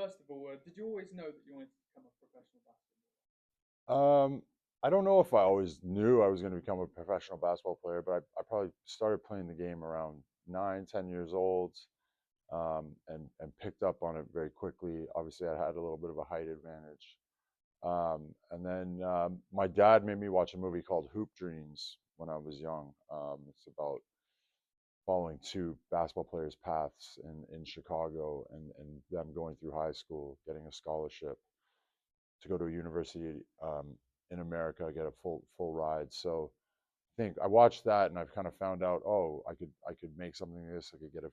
first of all, did you always know that you wanted to become a professional basketballer? Um, I don't know if I always knew I was going to become a professional basketball player, but I probably started playing the game around 9, 10 years old, and picked up on it very quickly. Obviously, I had a little bit of a height advantage. And then my dad made me watch a movie called Hoop Dreams when I was young. It's about following two basketball players' paths in Chicago, and them going through high school, getting a scholarship to go to a university in America, get a full ride. So I think I watched that, and I've kind of found out, oh, I could make something of this. I could get a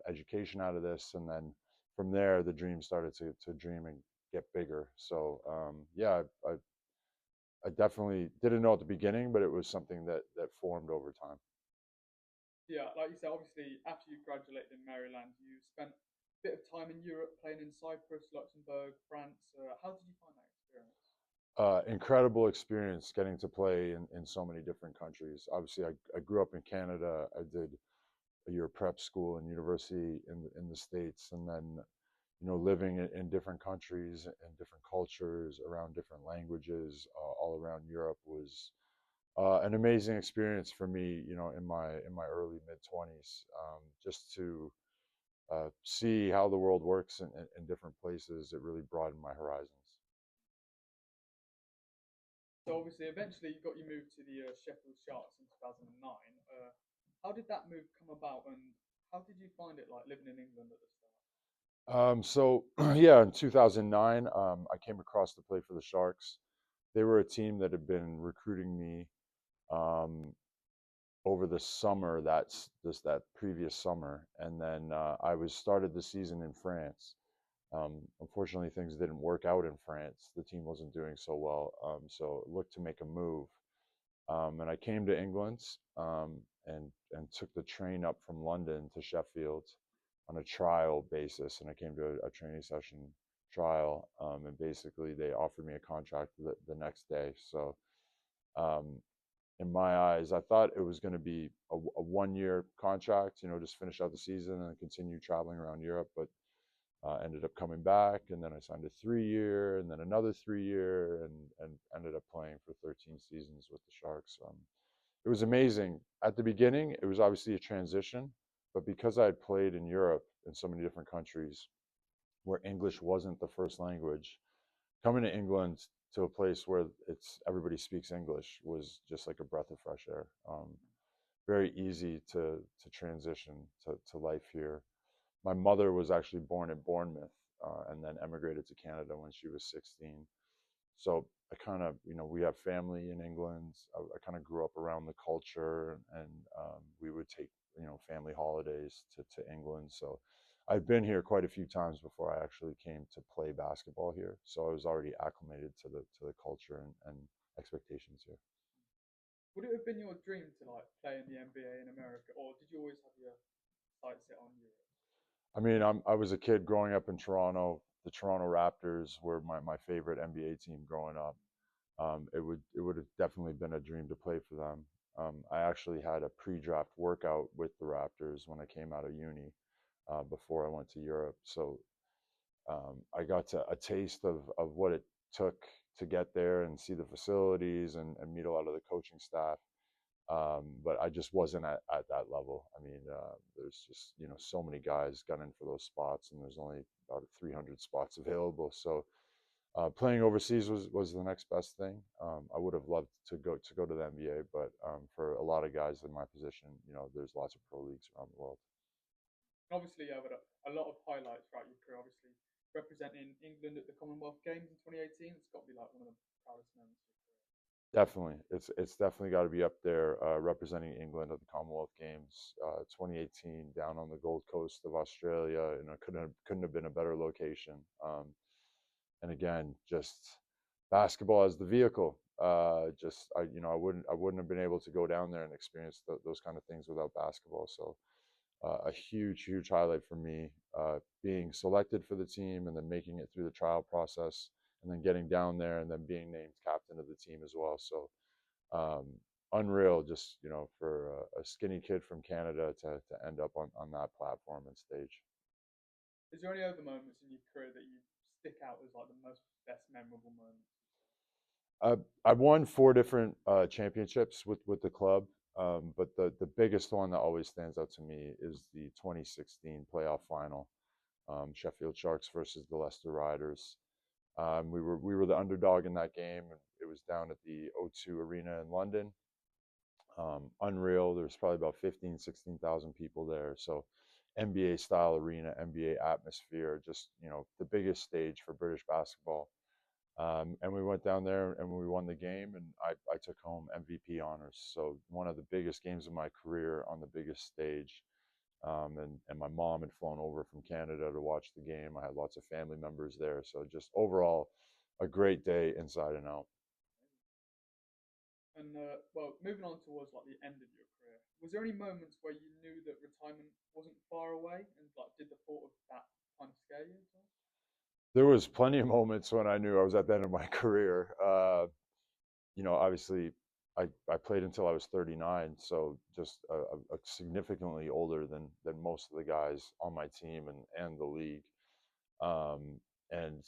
education out of this, and then from there, the dream started to dream and get bigger. So yeah, I definitely didn't know at the beginning, but it was something that formed over time. Yeah, like you said, obviously after you graduated in Maryland, you spent a bit of time in Europe playing in Cyprus, Luxembourg, France. How did you find that experience? Incredible experience getting to play in so many different countries. Obviously, I grew up in Canada. I did a year of prep school and university in the States, and then living in different countries and different cultures around different languages all around Europe was an amazing experience for me. In my early mid 20s, just to see how the world works in different places. It really broadened my horizons. So obviously, eventually you moved to the Sheffield Sharks in 2009. How did that move come about, and how did you find it like living in England at the start? So yeah, in 2009, I came across to play for the Sharks. They were a team that had been recruiting me um, over the summer. That previous summer, and then I was started the season in France. Unfortunately, things didn't work out in France. The team wasn't doing so well, so looked to make a move. And I came to England, and took the train up from London to Sheffield on a trial basis. And I came to a training session trial, and basically they offered me a contract the next day. So um, in my eyes, I thought it was going to be a 1 year contract, just finish out the season and continue traveling around Europe. But ended up coming back, and then I signed a 3 year, and then another 3 year, and ended up playing for 13 seasons with the Sharks. It was amazing. At the beginning, it was obviously a transition, but because I had played in Europe in so many different countries where English wasn't the first language, coming to England to a place where it's everybody speaks English was just like a breath of fresh air. Very easy to transition to life here. My mother was actually born in Bournemouth, and then emigrated to Canada when she was 16. So I kind of, we have family in England. I kind of grew up around the culture, and we would take, family holidays to England. So I've been here quite a few times before I actually came to play basketball here. So I was already acclimated to the culture and expectations here. Would it have been your dream to like play in the NBA in America, or did you always have your sights set on Europe? I mean, I was a kid growing up in Toronto. The Toronto Raptors were my favorite NBA team growing up. It would have definitely been a dream to play for them. I actually had a pre-draft workout with the Raptors when I came out of uni, before I went to Europe. So I got a taste of what it took to get there and see the facilities, and meet a lot of the coaching staff. But I just wasn't at that level. I mean, there's just so many guys gunning for those spots, and there's only about 300 spots available. So playing overseas was the next best thing. I would have loved to go to the NBA, but for a lot of guys in my position, there's lots of pro leagues around the world. And obviously, yeah, but a lot of highlights throughout your career. Obviously, representing England at the Commonwealth Games in 2018, it's got to be like one of the proudest moments of your career. Definitely, it's definitely got to be up there, representing England at the Commonwealth Games, 2018, down on the Gold Coast of Australia. Couldn't have been a better location. And again, just basketball as the vehicle. Just I wouldn't have been able to go down there and experience those kind of things without basketball. So a huge highlight for me, being selected for the team, and then making it through the trial process, and then getting down there, and then being named captain of the team as well. So um, unreal, just for a skinny kid from Canada to end up on that platform and stage. Is there any other moments in your career that you stick out as like the most best memorable moments? I won 4 different championships with the club, but the biggest one that always stands out to me is the 2016 playoff final, Sheffield Sharks versus the Leicester Riders. We were the underdog in that game, and it was down at the O2 Arena in London. Unreal. There's probably about 15, 16,000 people there. So NBA style arena, NBA atmosphere, just, the biggest stage for British basketball. And we went down there and we won the game, and I took home MVP honors. So one of the biggest games of my career on the biggest stage. And my mom had flown over from Canada to watch the game. I had lots of family members there. So just overall, a great day inside and out. And well, moving on towards like the end of your career, was there any moments where you knew that retirement wasn't far away, and like did the thought of that kind of scare you at all? There was plenty of moments when I knew I was at the end of my career. Obviously, I played until I was 39, so just significantly older than most of the guys on my team and the league. Um, and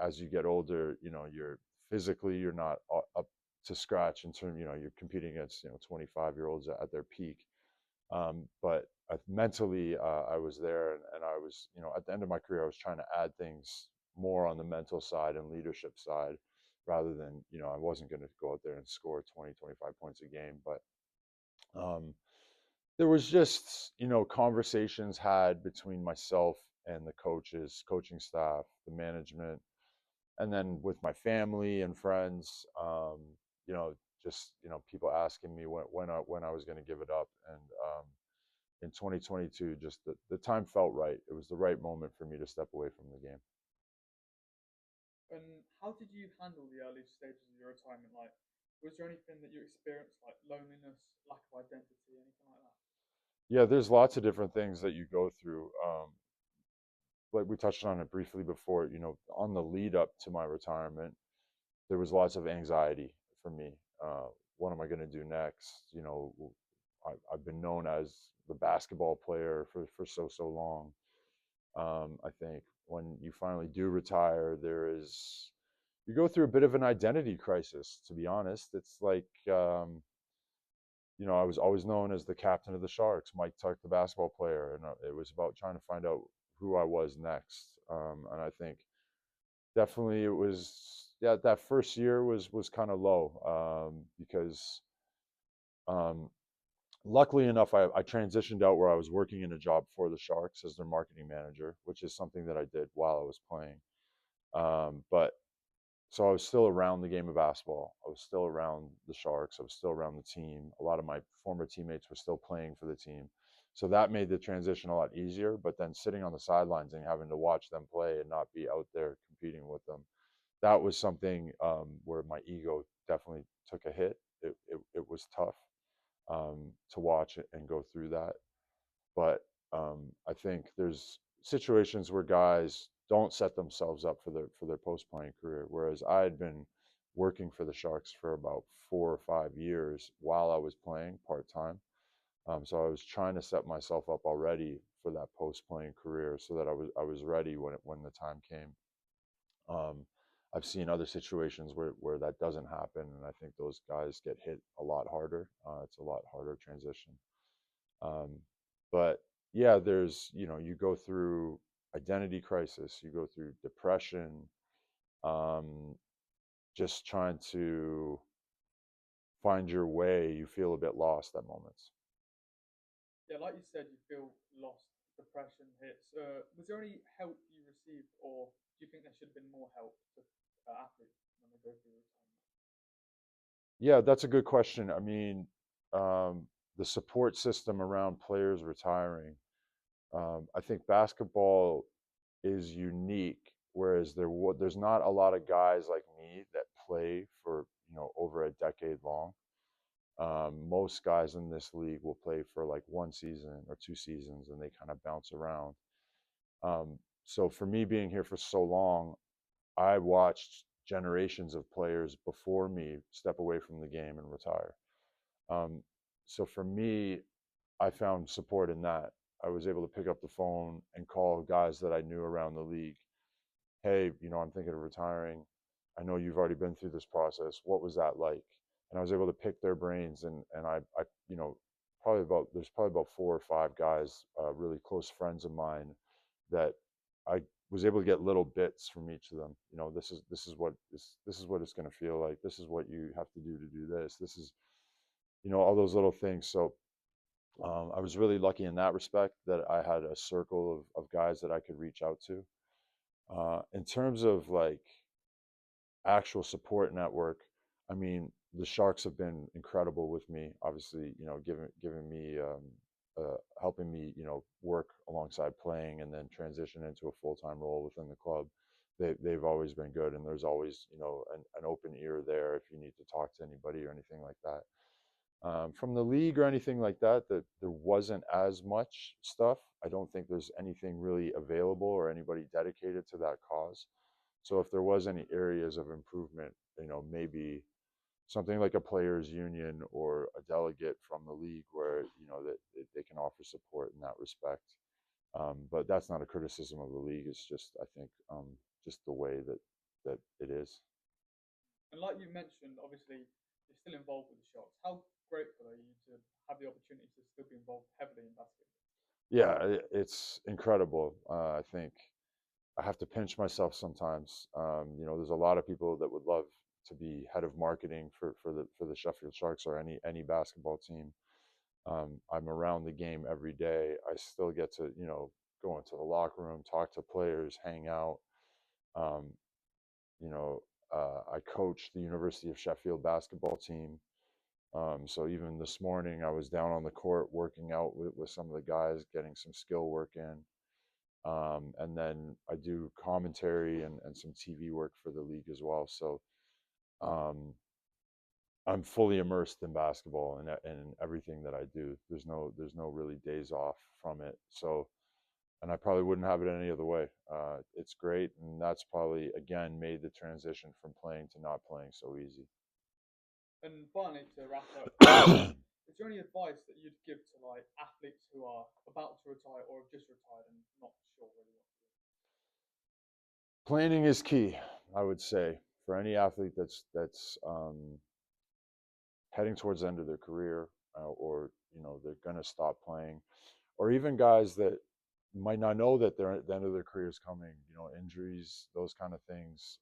as you get older, you're physically you're not up to scratch in terms. You're competing against 25-year-olds at their peak. But mentally, I was there, and I was, at the end of my career, I was trying to add things more on the mental side and leadership side, rather than, I wasn't going to go out there and score 20, 25 points a game. But um, there was just, conversations had between myself and the coaches, coaching staff, the management, and then with my family and friends. You know, just people asking me when I was going to give it up, and in 2022, just the time felt right. It was the right moment for me to step away from the game. And how did you handle the early stages of your retirement? Like, was there anything that you experienced, like loneliness, lack of identity, anything like that? Yeah, there's lots of different things that you go through. Like we touched on it briefly before, on the lead up to my retirement, there was lots of anxiety for me. What am I going to do next? I've been known as the basketball player for so long. I think when you finally do retire, you go through a bit of an identity crisis. To be honest, it's like I was always known as the captain of the Sharks, Mike Tuck, the basketball player, and it was about trying to find out who I was next. And I think definitely it was, yeah, that first year was kind of low, because um, luckily enough, I transitioned out where I was working in a job for the Sharks as their marketing manager, which is something that I did while I was playing. But so I was still around the game of basketball. I was still around the Sharks. I was still around the team. A lot of my former teammates were still playing for the team. So that made the transition a lot easier. But then sitting on the sidelines and having to watch them play and not be out there competing with them, that was something, where my ego definitely took a hit. It was tough, to watch it and go through that. But I think there's situations where guys don't set themselves up for their post playing career. Whereas I had been working for the Sharks for about 4 or 5 years while I was playing part time. So I was trying to set myself up already for that post playing career, so that I was ready when the time came. Um, I've seen other situations where that doesn't happen, and I think those guys get hit a lot harder. It's a lot harder transition. Um, but yeah, you go through identity crisis, you go through depression, um, just trying to find your way. You feel a bit lost at moments. Yeah, like you said, you feel lost, depression hits. Was there any help you received, or do you think there should have been more help to athletes when they go through retirement? Yeah, that's a good question. I mean, the support system around players retiring, I think basketball is unique, whereas there's not a lot of guys like me that play for over a decade long. Most guys in this league will play for like 1 season or 2 seasons, and they kind of bounce around. So for me being here for so long, I watched generations of players before me step away from the game and retire. Um, so for me, I found support in that. I was able to pick up the phone and call guys that I knew around the league. Hey, I'm thinking of retiring. I know you've already been through this process. What was that like? And I was able to pick their brains, and I there's probably about 4 or 5 guys, really close friends of mine, that I was able to get little bits from each of them. This is what it's going to feel like. This is what you have to do this. This is, all those little things. So I was really lucky in that respect that I had a circle of guys that I could reach out to. In terms of like actual support network, I mean, the Sharks have been incredible with me. Obviously, giving me, helping me, work alongside playing and then transition into a full-time role within the club. They've always been good, and there's always, an open ear there if you need to talk to anybody or anything like that. From the league or anything like that, that there wasn't as much stuff. I don't think there's anything really available or anybody dedicated to that cause. So if there was any areas of improvement, maybe something like a players union or a delegate from the league where, that they can offer support in that respect. But that's not a criticism of the league. It's just, I think, just the way that it is. And like you mentioned, obviously you're still involved with the Sharks. How grateful are you to have the opportunity to still be involved heavily in basketball? Yeah, it's incredible. I think I have to pinch myself sometimes. There's a lot of people that would love to be head of marketing for the Sheffield Sharks or any basketball team. I'm around the game every day. I still get to, go into the locker room, talk to players, hang out. Um, you know, I coach the University of Sheffield basketball team. So even this morning, I was down on the court working out with some of the guys, getting some skill work in. And then I do commentary and some TV work for the league as well. So um, I'm fully immersed in basketball and everything that I do. There's no really days off from it. So, and I probably wouldn't have it any other way. It's great, and that's probably again made the transition from playing to not playing so easy. And finally, to wrap up, is there any advice that you'd give to like athletes who are about to retire or have just retired and not sure really what to do? Planning is key, I would say, for any athlete that's heading towards the end of their career, or they're going to stop playing, or even guys that might not know that they're at the end of their career is coming. Injuries, those kind of things,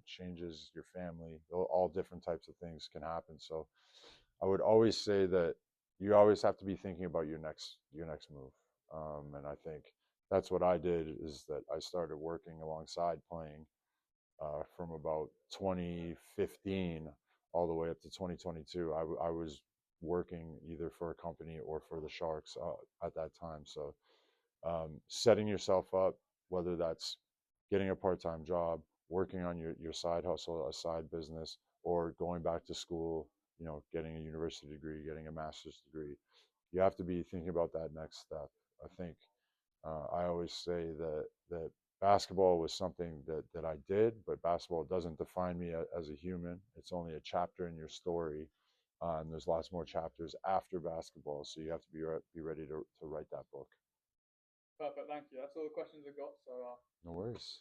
changes your family, all different types of things can happen. So I would always say that you always have to be thinking about your next move. And I think that's what I did, is that I started working alongside playing, from about 2015 all the way up to 2022. I was working either for a company or for the Sharks, at that time. So setting yourself up, whether that's getting a part-time job, working on your side hustle, a side business, or going back to school, getting a university degree, getting a master's degree, you have to be thinking about that next step. I think, I always say that basketball was something that I did, but basketball doesn't define me as a human. It's only a chapter in your story, and there's lots more chapters after basketball. So you have to be ready to write that book. Perfect, thank you. That's all the questions I've got. So No worries.